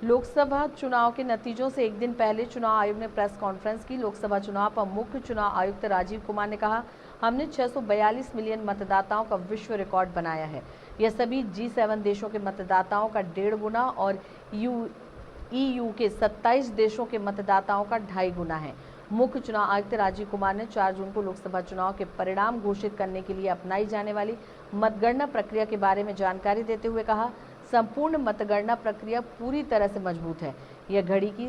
लोकसभा चुनाव के नतीजों से एक दिन पहले चुनाव आयोग ने प्रेस कॉन्फ्रेंस की। लोकसभा चुनाव पर मुख्य चुनाव आयुक्त राजीव कुमार ने कहा, हमने 642 मिलियन मतदाताओं का विश्व रिकॉर्ड बनाया है। यह सभी G7 देशों के मतदाताओं का 1.5 गुना और EU के 27 देशों के मतदाताओं का 2.5 गुना है। मुख्य चुनाव आयुक्त राजीव कुमार ने 4 जून को लोकसभा चुनाव के परिणाम घोषित करने के लिए अपनाई जाने वाली मतगणना प्रक्रिया के बारे में जानकारी देते हुए कहा, संपूर्ण मतगणना प्रक्रिया पूरी तरह से मजबूत है। यह घड़ी की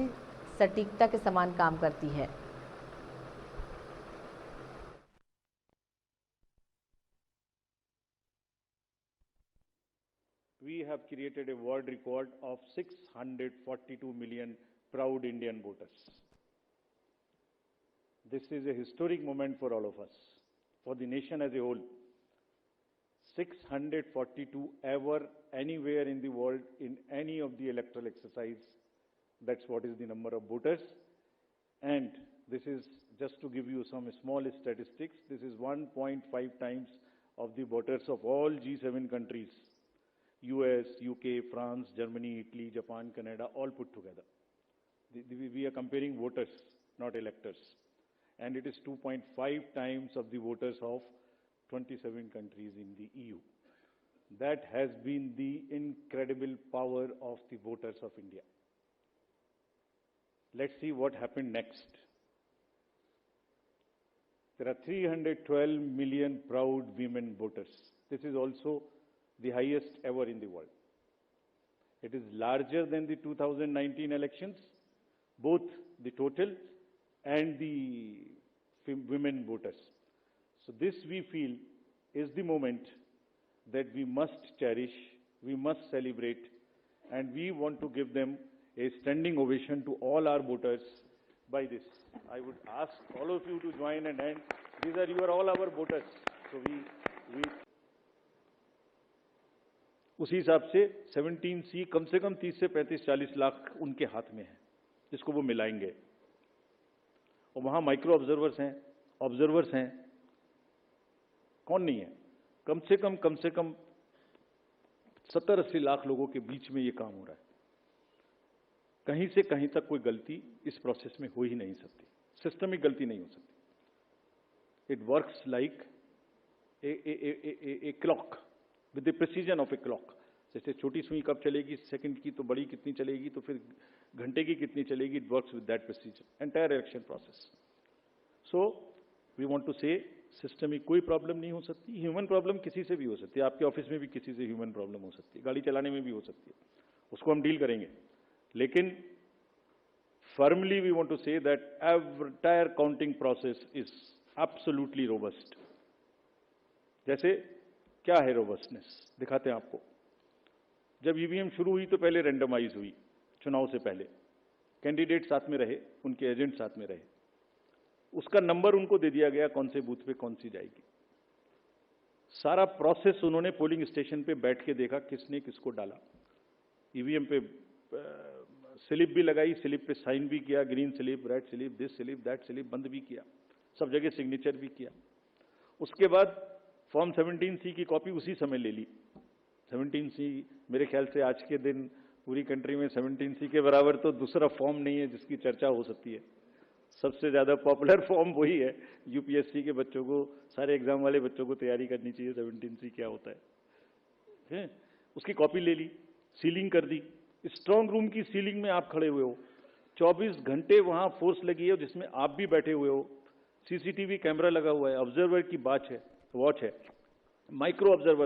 सटीकता के समान काम करती है। We have created a world record of 642 million proud Indian voters. This is a historic moment for all of us, for the nation as a whole. 642 ever, anywhere in the world, in any of the electoral exercise. That's what is the number of voters. And this is, just to give you some small statistics, this is 1.5 times of the voters of all G7 countries. US, UK, France, Germany, Italy, Japan, Canada, all put together. We are comparing voters, not electors. And it is 2.5 times of the voters of 27 countries in the EU. That has been the incredible power of the voters of India. Let's see what happened next. There are 312 million proud women voters. This is also the highest ever in the world. It is larger than the 2019 elections, both the total and the women voters. So this, we feel, is the moment that we must cherish, we must celebrate, and we want to give them a standing ovation to all our voters by this. I would ask all of you to join and end. You are all our voters. So we उसी हिसाब से 17C कम से कम 30 से 35-40 लाख उनके हाथ में है, जिसको वो मिलाएंगे। और वहां माइक्रो ऑब्जर्वर्स हैं, कौन नहीं है? कम से कम 70-80 लाख लोगों के बीच में ये काम हो रहा है। कहीं से कहीं तक कोई गलती इस प्रोसेस में हो ही नहीं सकती, सिस्टमिक गलती नहीं हो सकती। It works like a clock with the precision of a clock. जैसे छोटी सुई कब चलेगी सेकंड की, तो बड़ी कितनी चलेगी, तो फिर घंटे की कितनी चलेगी. It works with that precision. Entire election process. So we want to say system में कोई प्रॉब्लम नहीं हो सकती. ह्यूमन प्रॉब्लम किसी से भी हो सकती है. आपके ऑफिस में भी किसी से ह्यूमन प्रॉब्लम हो सकती है, गाड़ी चलाने में भी हो सकती है, उसको हम डील करेंगे. लेकिन firmly we want to say that entire counting process is absolutely robust. जैसे क्या है रोबस्टनेस, दिखाते हैं आपको. जब ईवीएम शुरू हुई तो पहले रैंडमाइज हुई, चुनाव से पहले कैंडिडेट साथ में रहे, उनके एजेंट साथ में रहे, उसका नंबर उनको दे दिया गया कौन से बूथ पे कौन सी जाएगी. सारा प्रोसेस उन्होंने पोलिंग स्टेशन पे बैठ के देखा, किसने किसको डाला. ईवीएम पे स्लिप भी लगाई, स्लिप पे साइन भी किया, green slip, red slip, this slip, that slip, बंद भी किया, सब जगह सिग्नेचर भी किया. उसके बाद फॉर्म 17C की कॉपी उसी समय ले ली. 17C मेरे ख्याल से आज के दिन पूरी कंट्री में 17C के बराबर तो दूसरा फॉर्म नहीं है जिसकी चर्चा हो सकती है. सबसे ज्यादा पॉपुलर फॉर्म वही है. यूपीएससी के बच्चों को, सारे एग्जाम वाले बच्चों को तैयारी करनी चाहिए 17C क्या होता है. उसकी कॉपी ले ली, सीलिंग कर दी. स्ट्रांग रूम की सीलिंग में आप खड़े हुए हो, 24 घंटे वहां फोर्स लगी है जिसमें आप भी बैठे हुए हो. सीसीटीवी कैमरा लगा हुआ है, ऑब्जर्वर की वॉच है, माइक्रो ऑब्जर्वर